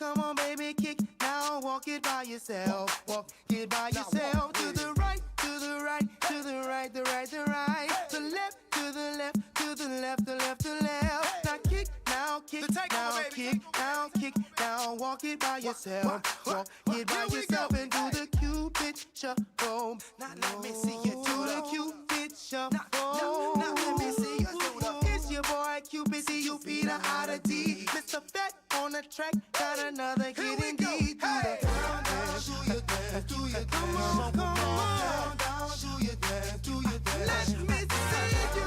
come on, baby, kick. Now walk it by yourself. Walk it by yourself. To the right, to the right, to the right, the right, the right. To left, to the left, to the left, the left, the left. Now kick, now kick, now kick, now kick. Now walk it by yourself. Walk it by yourself and do the Cupid shuffle. Now let me see you do the Cupid shuffle. Now let me see you do the. It's your boy Cupid, C-U-P, the I-D. Mr. Fat on the track, got another getting deep. Do the down, down, do your dance, do your dance. Come on, come on, down, do your dance, do your dance. Let me see you do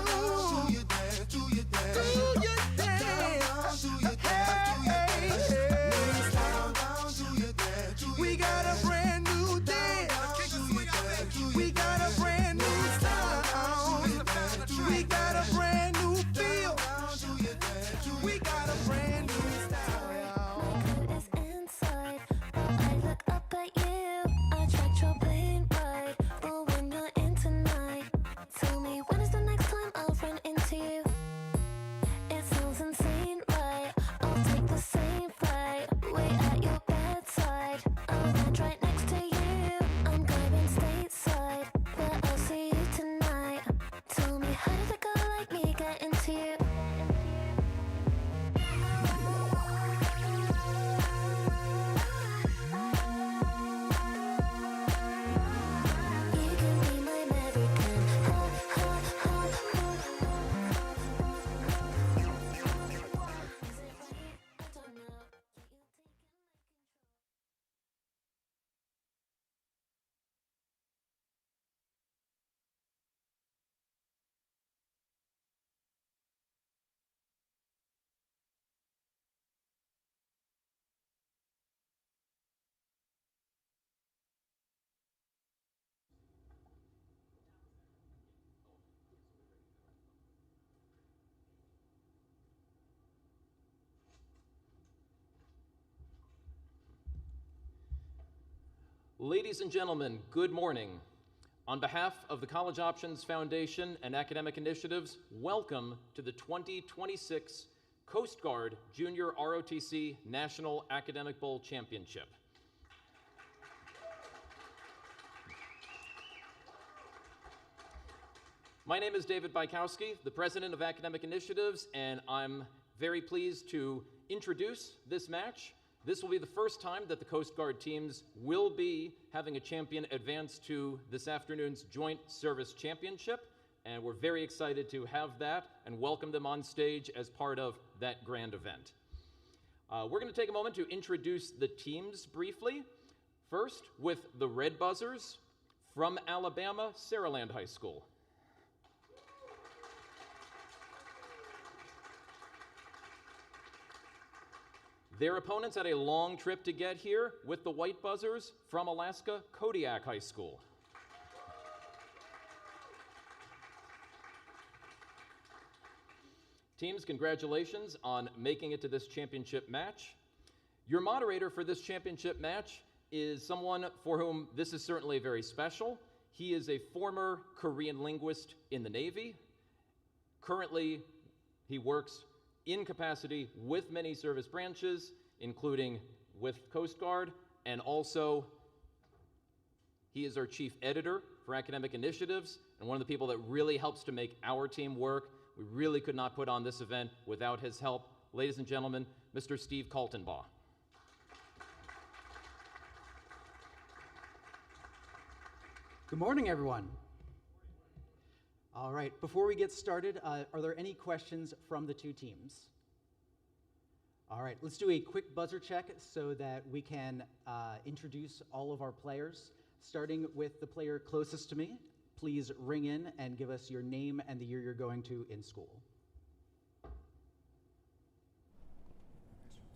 your dance, do your dance, do your dance, do your dance, do your dance. Down, down, do your dance, do your dance. We got a brand new dance. We got a brand new sound. We got a brand new feel. We got a brand new style. My coat is inside, but I look up at you. I tried your plane ride, but when you're in tonight, tell me when is the next time I'll run into you? It sounds insane, right? I'll take the same flight, wait at your bedside. I'll land right next to you. I'm going stateside, but I'll see you tonight. Tell me, how did a girl like me get into you? You can be my American. Ha, ha, ha, ha. Is it right? I don't know. Yeah, you're taking my control. Ladies and gentlemen, good morning. On behalf of the College Options Foundation and Academic Initiatives, welcome to the 2026 Coast Guard Junior ROTC National Academic Bowl Championship. My name is David Bykowski, the president of Academic Initiatives, and I'm very pleased to introduce this match. This will be the first time that the Coast Guard teams will be having a champion advance to this afternoon's Joint Service Championship, and we're very excited to have that and welcome them on stage as part of that grand event. We're going to take a moment to introduce the teams briefly. First, with the Red Buzzers from Alabama, Saraland High School. Their opponents had a long trip to get here with the White Buzzers from Alaska, Kodiak High School. Teams, congratulations on making it to this championship match. Your moderator for this championship match is someone for whom this is certainly very special. He is a former Korean linguist in the Navy. Currently, he works in capacity with many service branches, including with Coast Guard, and also he is our chief editor for Academic Initiatives and one of the people that really helps to make our team work. We really could not put on this event without his help. Ladies and gentlemen, Mr. Steve Kaltenbaugh. Good morning, everyone. All right, before we get started, are there any questions from the two teams? All right, let's do a quick buzzer check so that we can introduce all of our players. Starting with the player closest to me, please ring in and give us your name and the year you're going to in school.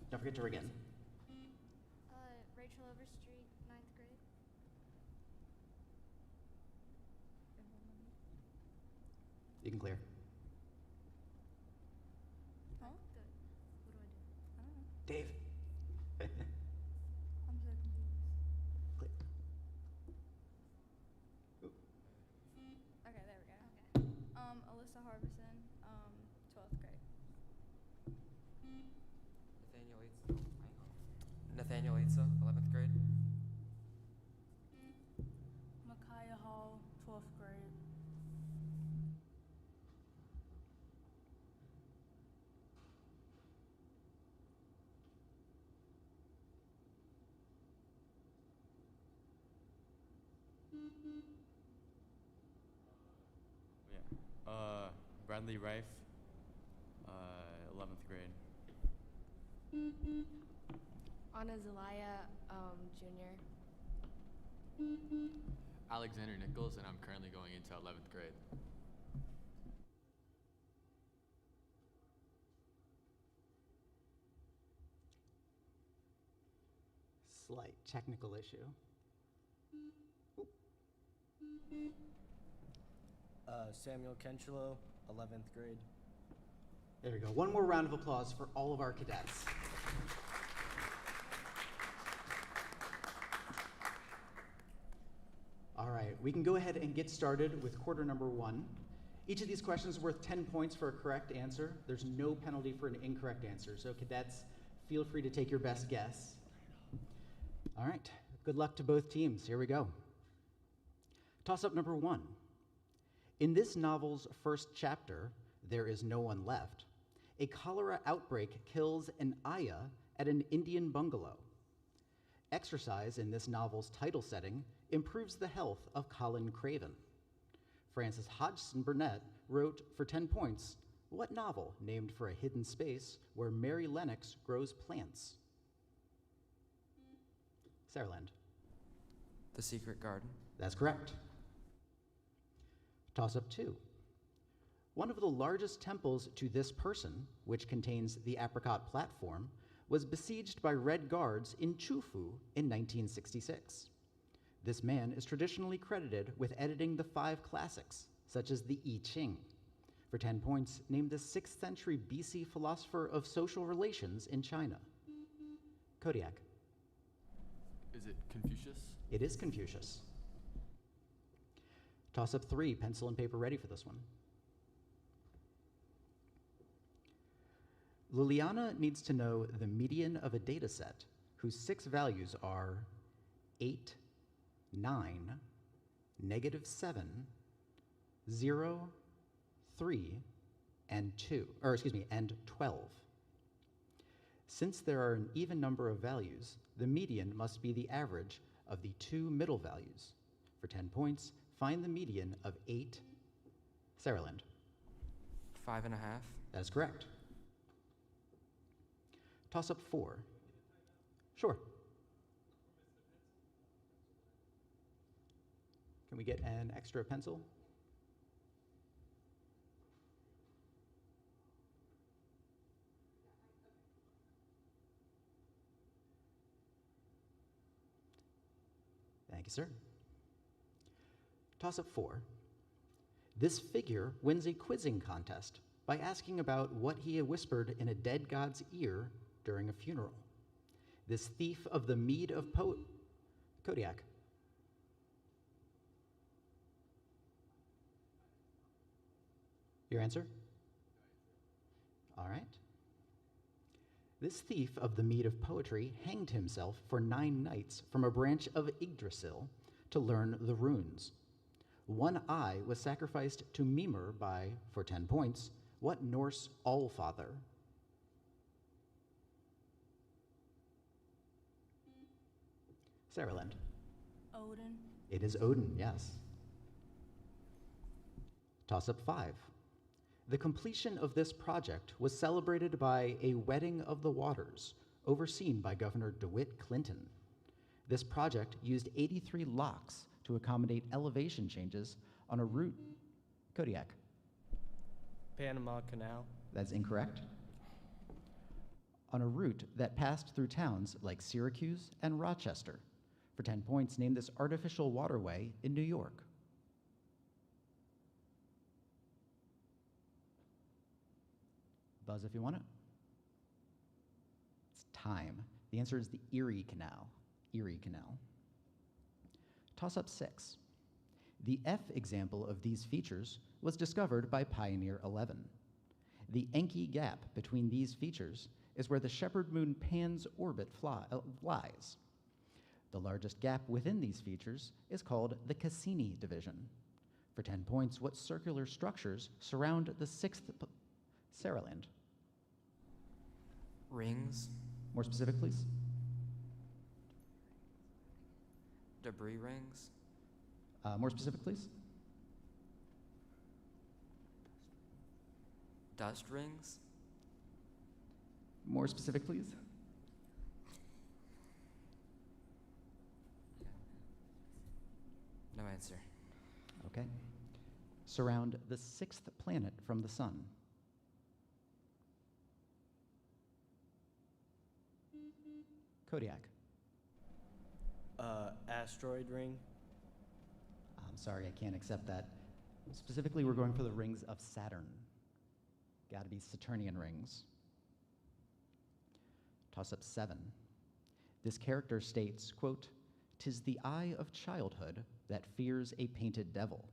Don't forget to ring in. Rachel Overstreet, 9th grade. You can clear. Huh? Good. What do I do? I don't know. Dave. I'm so confused. Clear. Ooh. Okay, there we go. Okay. Alyssa Harbison, 12th grade. Nathaniel Yates. Nathaniel Eitza, 11th grade. Micaiah Hall, 12th grade. Bradley Rife, 11th grade. Anna Zelaya, junior. Alexander Nichols, and I'm currently going into 11th grade. Slight technical issue. Samuel Kenchelo, 11th grade. There we go. One more round of applause for all of our cadets. All right, we can go ahead and get started with quarter number 1. Each of these questions is worth 10 points for a correct answer. There's no penalty for an incorrect answer, so cadets, feel free to take your best guess. All right, good luck to both teams. Here we go. Toss-up number 1. In this novel's first chapter, There Is No One Left, a cholera outbreak kills an ayah at an Indian bungalow. Exercise in this novel's title setting improves the health of Colin Craven. Frances Hodgson Burnett wrote, for 10 points, what novel named for a hidden space where Mary Lennox grows plants? Sarahland. The Secret Garden. That's correct. Toss-up 2. One of the largest temples to this person, which contains the apricot platform, was besieged by Red Guards in Chufu in 1966. This man is traditionally credited with editing the 5 classics, such as the I Ching. For 10 points, name the 6th century BC philosopher of social relations in China. Kodiak. Is it Confucius? It is Confucius. Toss-up 3, pencil and paper ready for this one. Liliana needs to know the median of a data set whose 6 values are 8, 9, -7, 0, 3, and 12. Since there are an even number of values, the median must be the average of the 2 middle values. For 10 points, find the median of 8. Sarahland. 5.5. That is correct. Toss-up 4. Sure. Can we get an extra pencil? Thank you, sir. Toss-up 4. This figure wins a quizzing contest by asking about what he had whispered in a dead god's ear during a funeral. This thief of the mead of Kodiak. Your answer? All right. This thief of the mead of poetry hanged himself for 9 nights from a branch of Yggdrasil to learn the runes. 1 eye was sacrificed to Mimir by, for 10 points, what Norse allfather? Sarahland. Odin. It is Odin, yes. Toss-up 5. The completion of this project was celebrated by a wedding of the waters, overseen by Governor DeWitt Clinton. This project used 83 locks to accommodate elevation changes on a route. Kodiak. Panama Canal. That's incorrect. On a route that passed through towns like Syracuse and Rochester. For 10 points, name this artificial waterway in New York. Buzz if you want it. It's time. The answer is the Erie Canal. Erie Canal. Toss-up 6. The F example of these features was discovered by Pioneer 11. The Encke gap between these features is where the Shepherd Moon Pan's orbit lies. The largest gap within these features is called the Cassini division. For 10 points, what circular structures surround the sixth Saraland? Rings. More specific, please. Debris rings. More specific, please. Dust rings. More specific, please. No answer. Okay. Surround the sixth planet from the sun. Kodiak. Asteroid ring. I'm sorry, I can't accept that. Specifically, we're going for the rings of Saturn. Gotta be Saturnian rings. Toss up 7. This character states, quote, "'Tis the eye of childhood that fears a painted devil,"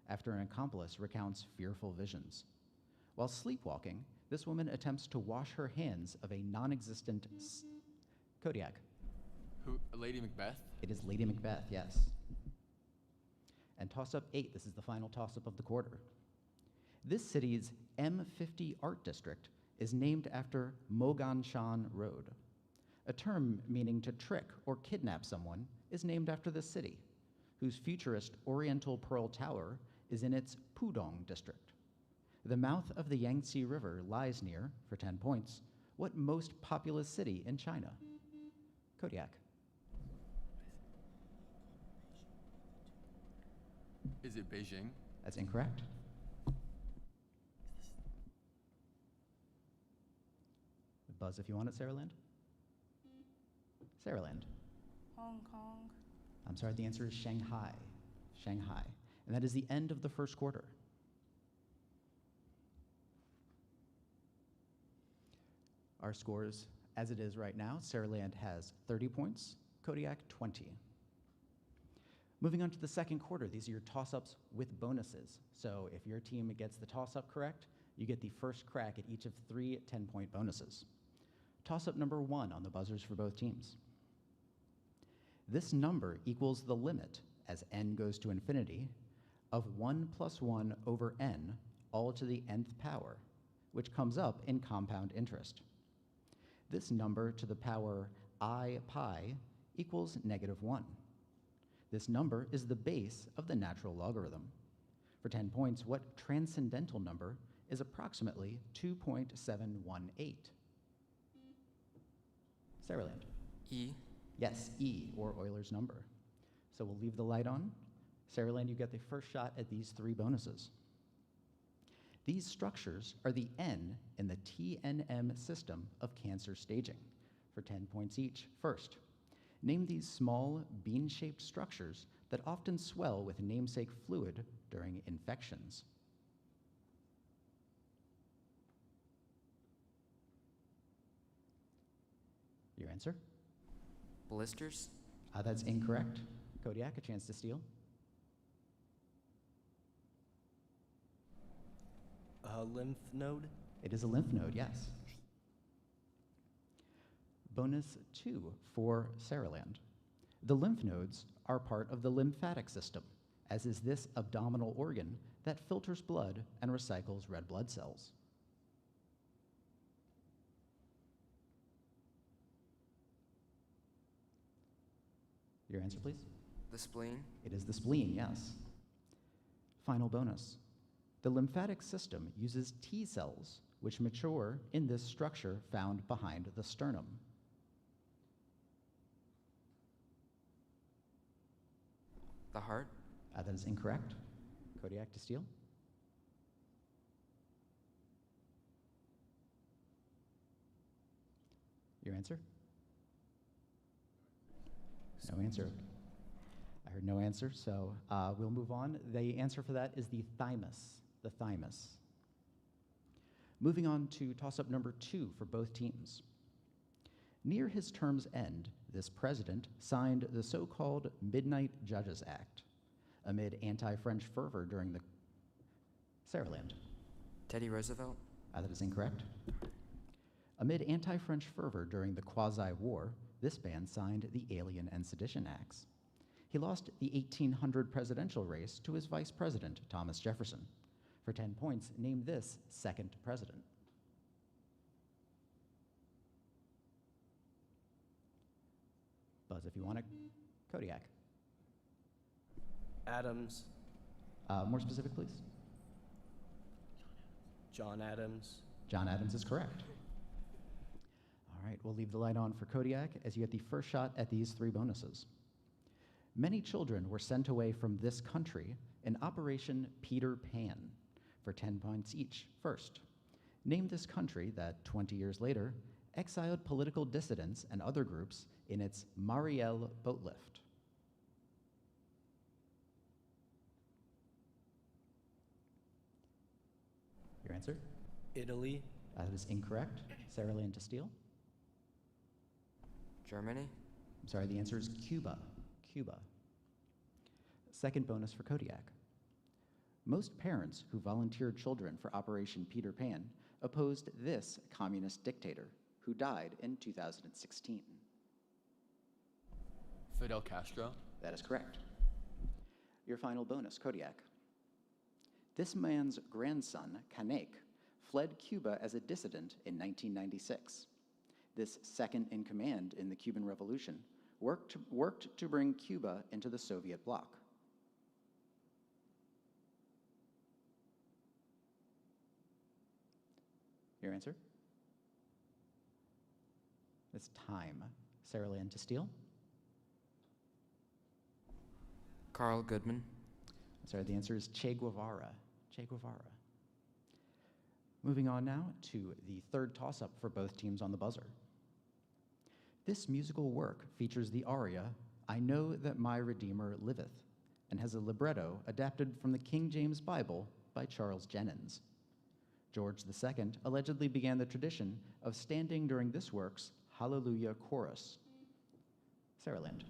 after an accomplice recounts fearful visions. While sleepwalking, this woman attempts to wash her hands of a non-existent Kodiak. Who? Lady Macbeth? It is Lady Macbeth, yes. And toss up 8, this is the final toss up of the quarter. This city's M50 Art District is named after Mogan Shan Road. A term meaning to trick or kidnap someone is named after this city, whose futurist Oriental Pearl Tower is in its Pudong district. The mouth of the Yangtze River lies near, for 10 points, what most populous city in China? Kodiak. Is it Beijing? That's incorrect. Buzz if you want it, Saraland. Saraland. Hong Kong. I'm sorry, the answer is Shanghai. Shanghai. And that is the end of the first quarter. Our scores, as it is right now, Saraland has 30 points, Kodiak 20. Moving on to the second quarter, these are your toss-ups with bonuses. So if your team gets the toss-up correct, you get the first crack at each of 3 10-point bonuses. Toss-up number 1 on the buzzers for both teams. This number equals the limit, as n goes to infinity, of 1 plus 1 over n, all to the nth power, which comes up in compound interest. This number to the power I pi equals -1. This number is the base of the natural logarithm. For 10 points, what transcendental number is approximately 2.718? Saraland. E. Yes, E, or Euler's number. So we'll leave the light on. Saraland, you get the first shot at these 3 bonuses. These structures are the N in the TNM system of cancer staging, for 10 points each. First, name these small bean-shaped structures that often swell with namesake fluid during infections. Your answer? Blisters. That's incorrect. Kodiak, a chance to steal. Lymph node. It is a lymph node, yes. Bonus 2 for Saraland. The lymph nodes are part of the lymphatic system, as is this abdominal organ that filters blood and recycles red blood cells. Your answer, please? The spleen. It is the spleen, yes. Final bonus. The lymphatic system uses T cells, which mature in this structure found behind the sternum. The heart. That is incorrect. Kodiak to steal. Your answer? No answer. I heard no answer, so we'll move on. The answer for that is the thymus. The thymus. Moving on to toss-up number 2 for both teams. Near his term's end, this president signed the so-called Midnight Judges Act amid anti-French fervor during the Saraland. Teddy Roosevelt. That is incorrect. Amid anti-French fervor during the Quasi-War, this band signed the Alien and Sedition Acts. He lost the 1800 presidential race to his vice president, Thomas Jefferson. For 10 points, name this second president. Buzz if you want it. Kodiak. Adams. More specific, please. John Adams. John Adams is correct. All right, we'll leave the light on for Kodiak as you get the first shot at these 3 bonuses. Many children were sent away from this country in Operation Peter Pan for 10 points each. First, name this country that 20 years later exiled political dissidents and other groups in its Mariel boat lift. Your answer? Italy. That is incorrect. Sarah Lynn to steal. Germany. I'm sorry, the answer is Cuba. Cuba. Second bonus for Kodiak. Most parents who volunteered children for Operation Peter Pan opposed this communist dictator, who died in 2016. Fidel Castro. That is correct. Your final bonus, Kodiak. This man's grandson, Canek, fled Cuba as a dissident in 1996. This second in command in the Cuban Revolution worked to bring Cuba into the Soviet bloc. Your answer? It's time. Sarah Lynn to steal. Carl Goodman. Sorry, the answer is Che Guevara. Che Guevara. Moving on now to the third toss-up for both teams on the buzzer. This musical work features the aria, "I Know That My Redeemer Liveth," and has a libretto adapted from the King James Bible by Charles Jennens. George II allegedly began the tradition of standing during this work's Hallelujah chorus. Sarah Lynn.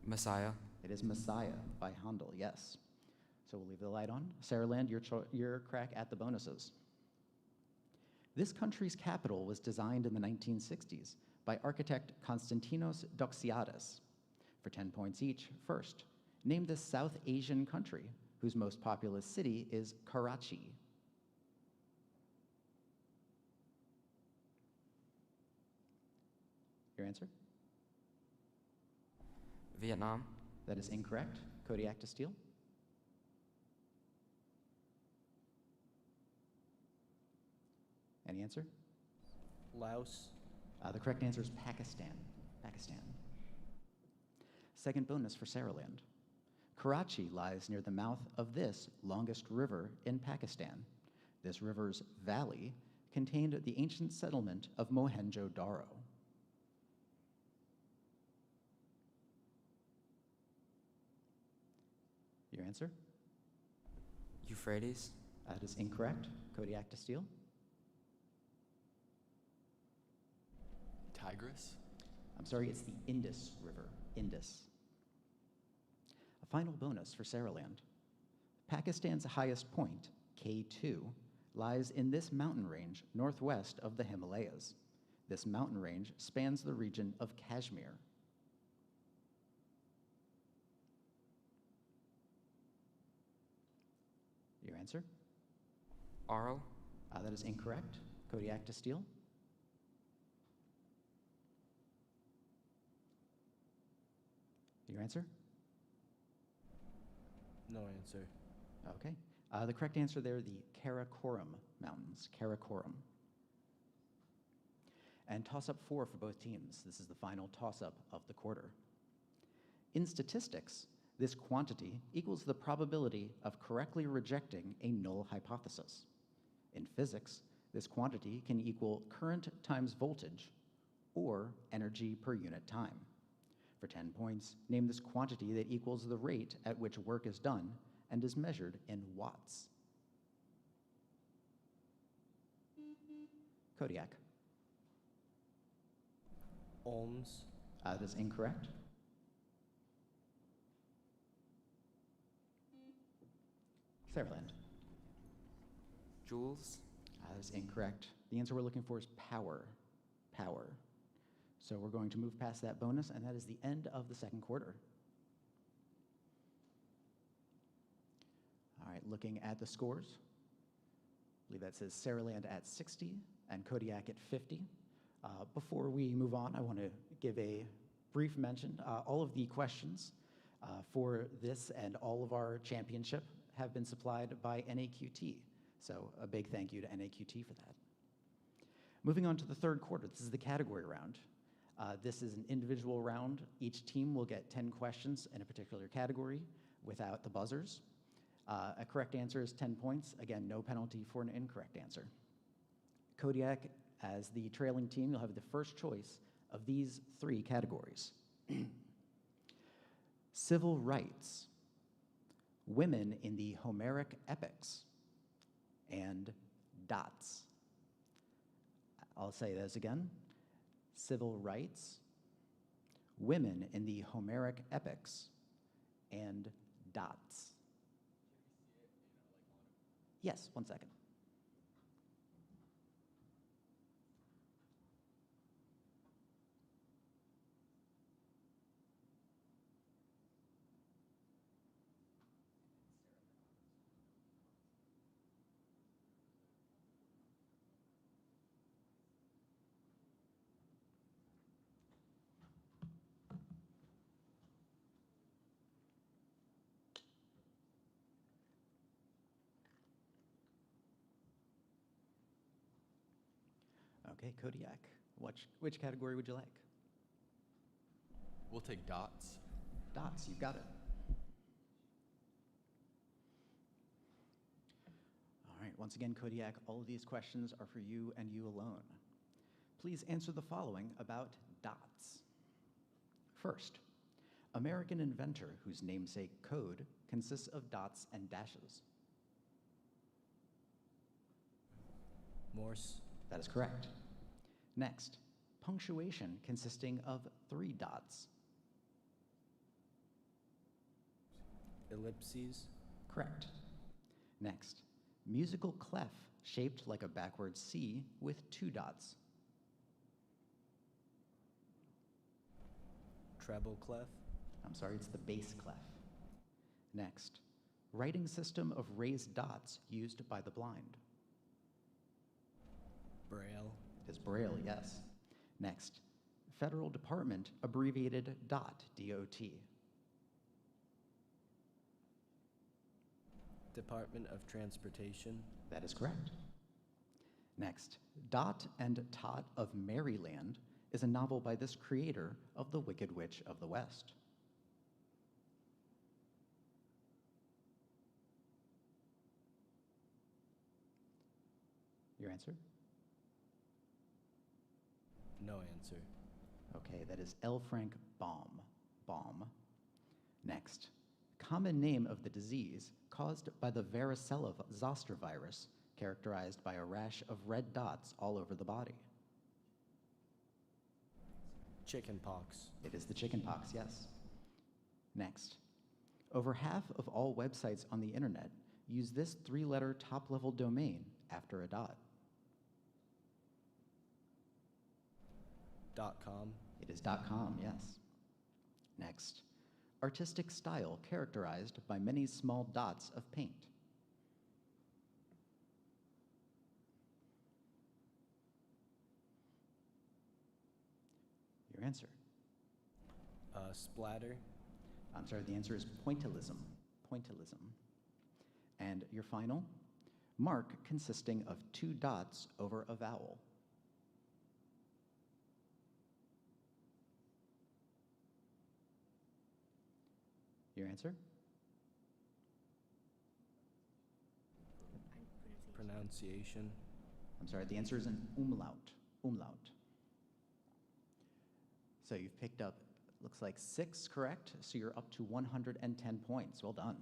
Messiah. It is Messiah by Handel, yes. So we'll leave the light on. Sarah Land, your crack at the bonuses. This country's capital was designed in the 1960s by architect Konstantinos Doxiadis. For 10 points each, first, name this South Asian country whose most populous city is Karachi. Your answer? Vietnam. That is incorrect. Kodiak to steal. Any answer? Laos. The correct answer is Pakistan. Pakistan. Second bonus for Saraland. Karachi lies near the mouth of this longest river in Pakistan. This river's valley contained the ancient settlement of Mohenjo-Daro. Your answer? Euphrates. That is incorrect. Kodiak to steal. Tigris. I'm sorry, it's the Indus River. Indus. A final bonus for Saraland. Pakistan's highest point, K2, lies in this mountain range northwest of the Himalayas. This mountain range spans the region of Kashmir. Your answer? Aral. That is incorrect. Kodiak to steal. Your answer? No answer. Okay. The correct answer there, the Karakoram Mountains. Karakoram. And toss-up 4 for both teams. This is the final toss-up of the quarter. In statistics, this quantity equals the probability of correctly rejecting a null hypothesis. In physics, this quantity can equal current times voltage or energy per unit time. For 10 points, name this quantity that equals the rate at which work is done and is measured in watts. Kodiak. Ohms. That is incorrect. Saraland. Joules. That is incorrect. The answer we're looking for is power. power. So we're going to move past that bonus, and that is the end of the second quarter. All right, looking at the scores, I believe that says Saraland at 60 and Kodiak at 50. Before we move on, I want to give a brief mention. All of the questions for this and all of our championship have been supplied by NAQT. So a big thank you to NAQT for that. Moving on to the third quarter, this is the category round. This is an individual round. Each team will get 10 questions in a particular category without the buzzers. A correct answer is 10 points. Again, no penalty for an incorrect answer. Kodiak, as the trailing team, you'll have the first choice of these three categories. Civil rights, women in the Homeric epics, and dots. I'll say those again. Civil rights, women in the Homeric epics, and dots. Yes, 1 second. Okay, Kodiak, which category would you like? We'll take dots. Dots, you've got it. All right, once again, Kodiak, all of these questions are for you and you alone. Please answer the following about dots. First, American inventor whose namesake code consists of dots and dashes. Morse. That is correct. Next, punctuation consisting of 3 dots. Ellipses. Correct. Next, musical clef shaped like a backward C with 2 dots. Treble clef. I'm sorry, it's the bass clef. Next, writing system of raised dots used by the blind. Braille. It is Braille, yes. Next, Federal Department abbreviated DOT, D-O-T. Department of Transportation. That is correct. Next, Dot and Tot of Maryland is a novel by this creator of The Wicked Witch of the West. Your answer? No answer. Okay, that is L. Frank Baum. Baum. Next, common name of the disease caused by the varicella zoster virus, characterized by a rash of red dots all over the body. Chickenpox. It is the chickenpox, yes. Next, over half of all websites on the internet use this 3-letter top-level domain after a dot. .com. It is .com, yes. Next, artistic style characterized by many small dots of paint. Your answer? Splatter. I'm sorry, the answer is pointillism. Pointillism. And your final? Mark consisting of 2 dots over a vowel. Your answer? Pronunciation. I'm sorry, the answer is an umlaut. Umlaut. So you've picked up, looks like 6 correct, so you're up to 110 points. Well done.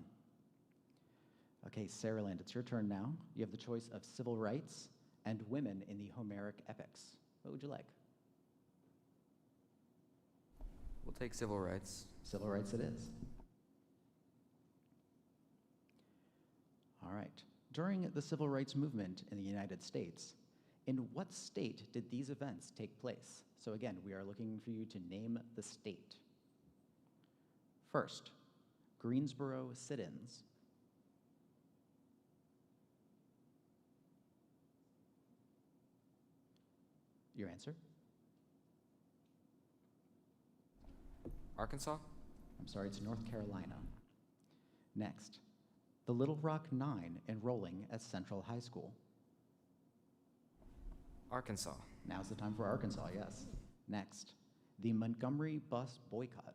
Okay, Saraland, it's your turn now. You have the choice of civil rights and women in the Homeric epics. What would you like? We'll take civil rights. Civil rights it is. All right. During the civil rights movement in the United States, In what state did these events take place? So again, we are looking for you to name the state. First, Greensboro sit-ins. Your answer? Arkansas? I'm sorry, it's North Carolina. Next, the Little Rock Nine enrolling at Central High School. Arkansas. Now's the time for Arkansas, yes. Next, the Montgomery bus boycott.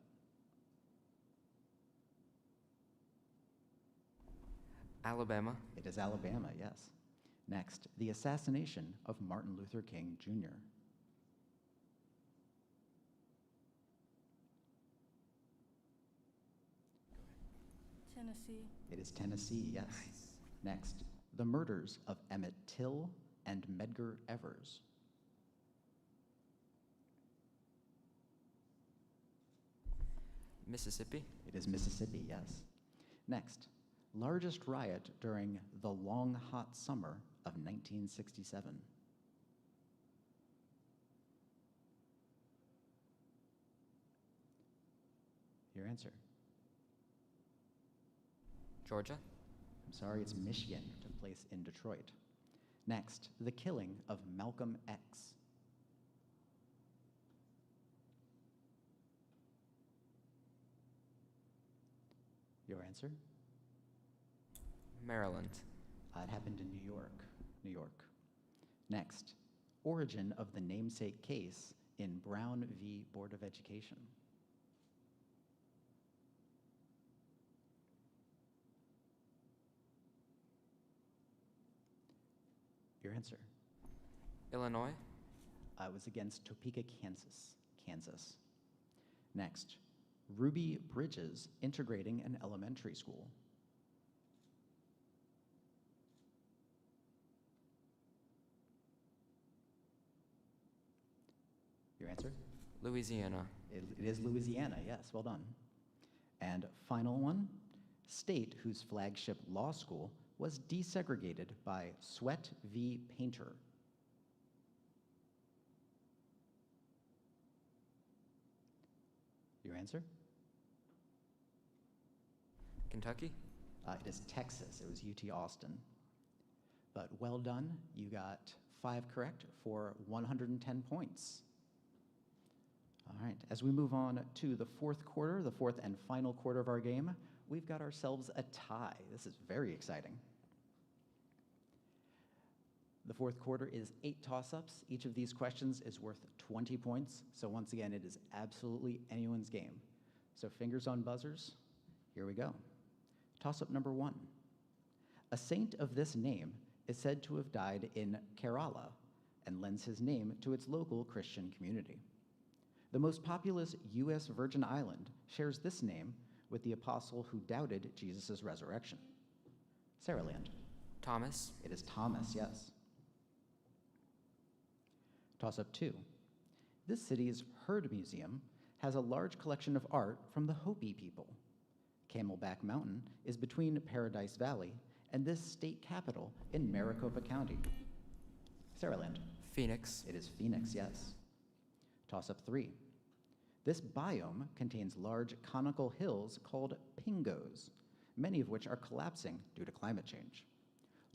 Alabama. It is Alabama, yes. Next, the assassination of Martin Luther King Jr. Tennessee. It is Tennessee, yes. Next, the murders of Emmett Till and Medgar Evers. Mississippi. It is Mississippi, yes. Next, largest riot during the long hot summer of 1967. Your answer? Georgia. I'm sorry, it's Michigan. Took place in Detroit. Next, the killing of Malcolm X. Your answer? Maryland. It happened in New York. New York. Next, origin of the namesake case in Brown v. Board of Education. Your answer? Illinois. It was against Topeka, Kansas. Next, Ruby Bridges integrating an elementary school. Your answer? Louisiana. It is Louisiana, yes, well done. And final one, state whose flagship law school was desegregated by Sweat v. Painter. Your answer? Kentucky. It is Texas. It was UT Austin. But well done. You got 5 correct for 110 points. All right, as we move on to the fourth quarter, the fourth and final quarter of our game, we've got ourselves a tie. This is very exciting. The fourth quarter is 8 toss-ups. Each of these questions is worth 20 points. So once again, it is absolutely anyone's game. So fingers on buzzers. Here we go. Toss-up number 1. A saint of this name is said to have died in Kerala and lends his name to its local Christian community. The most populous U.S. Virgin Island shares this name with the apostle who doubted Jesus' resurrection. Sarah Land. Thomas. It is Thomas, yes. Toss-up 2. This city's Heard Museum has a large collection of art from the Hopi people. Camelback Mountain is between Paradise Valley and this state capital in Maricopa County. Sarah Land. Phoenix. It is Phoenix, yes. Toss-up 3. This biome contains large conical hills called pingos, many of which are collapsing due to climate change.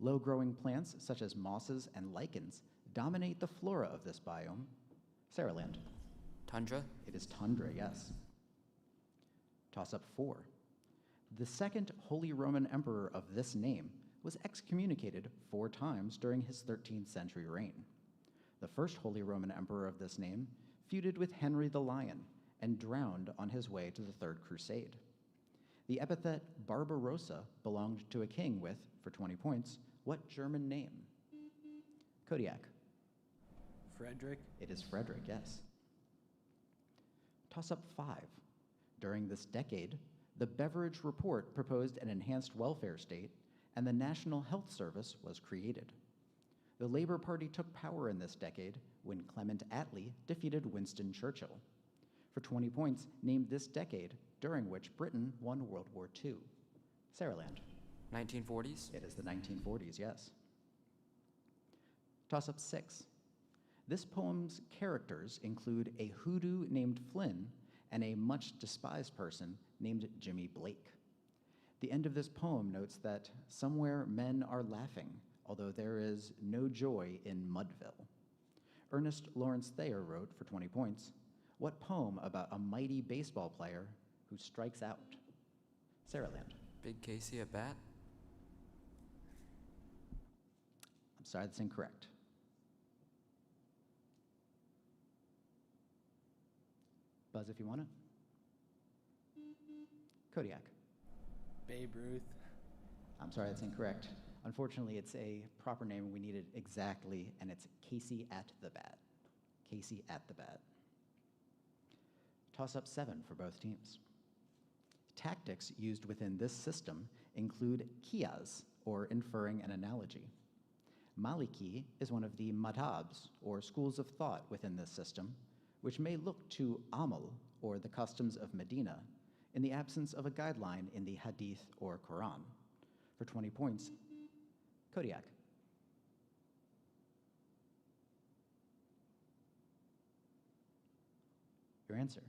Low-growing plants such as mosses and lichens dominate the flora of this biome. Sarah Land. Tundra. It is tundra, yes. Toss-up 4. The second Holy Roman Emperor of this name was excommunicated 4 times during his 13th century reign. The first Holy Roman Emperor of this name feuded with Henry the Lion and drowned on his way to the Third Crusade. The epithet Barbarossa belonged to a king with, for 20 points, what German name? Kodiak. Frederick. It is Frederick, yes. Toss-up 5. During this decade, the Beveridge Report proposed an enhanced welfare state, and the National Health Service was created. The Labor Party took power in this decade when Clement Attlee defeated Winston Churchill. For 20 points, name this decade during which Britain won World War II. Sarah Land. 1940s. It is the 1940s, yes. Toss-up 6. This poem's characters include a hoodoo named Flynn and a much despised person named Jimmy Blake. The end of this poem notes that somewhere men are laughing, although there is no joy in Mudville. Ernest Lawrence Thayer wrote, for 20 points, what poem about a mighty baseball player who strikes out? Sarah Land. Big Casey at bat. I'm sorry, that's incorrect. Buzz if you want it. Kodiak. Babe Ruth. I'm sorry, that's incorrect. Unfortunately, it's a proper name. We need it exactly, and it's Casey at the bat. Casey at the bat. Toss-up 7 for both teams. Tactics used within this system include kiyas, or inferring an analogy. Maliki is one of the madhabs, or schools of thought within this system, which may look to amal, or the customs of Medina, in the absence of a guideline in the Hadith or Quran. For 20 points, Kodiak. Your answer.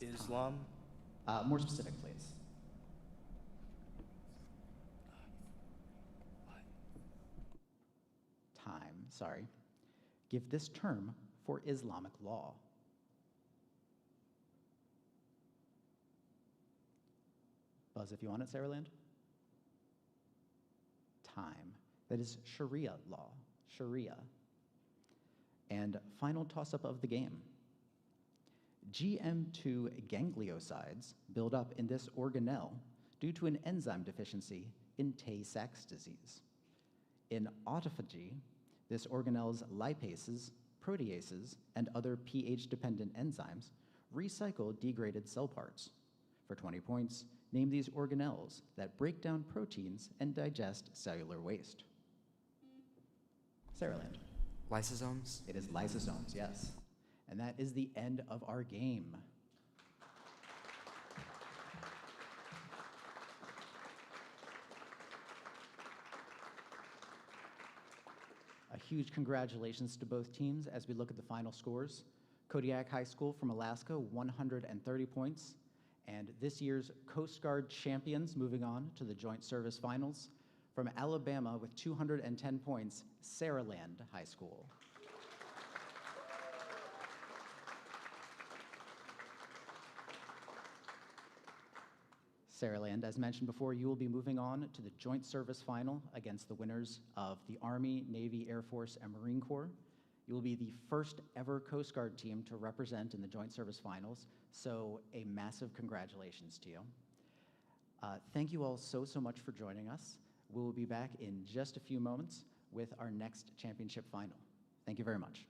Islam. More specific, please. Time, sorry. Give this term for Islamic law. Buzz if you want it, Sarah Land. Time. That is Sharia law. Sharia. And final toss-up of the game. GM2 gangliosides build up in this organelle due to an enzyme deficiency in Tay-Sachs disease. In autophagy, this organelle's lipases, proteases, and other pH-dependent enzymes recycle degraded cell parts. For 20 points, name these organelles that break down proteins and digest cellular waste. Sarah Land. Lysosomes. It is lysosomes, yes. And that is the end of our game. A huge congratulations to both teams as we look at the final scores. Kodiak High School from Alaska, 130 points. And this year's Coast Guard champions, moving on to the Joint Service Finals, from Alabama with 210 points, Saraland High School. Saraland, as mentioned before, you will be moving on to the Joint Service Final against the winners of the Army, Navy, Air Force, and Marine Corps. You will be the first ever Coast Guard team to represent in the Joint Service Finals, so a massive congratulations to you. Thank you all so much for joining us. We will be back in just a few moments with our next championship final. Thank you very much.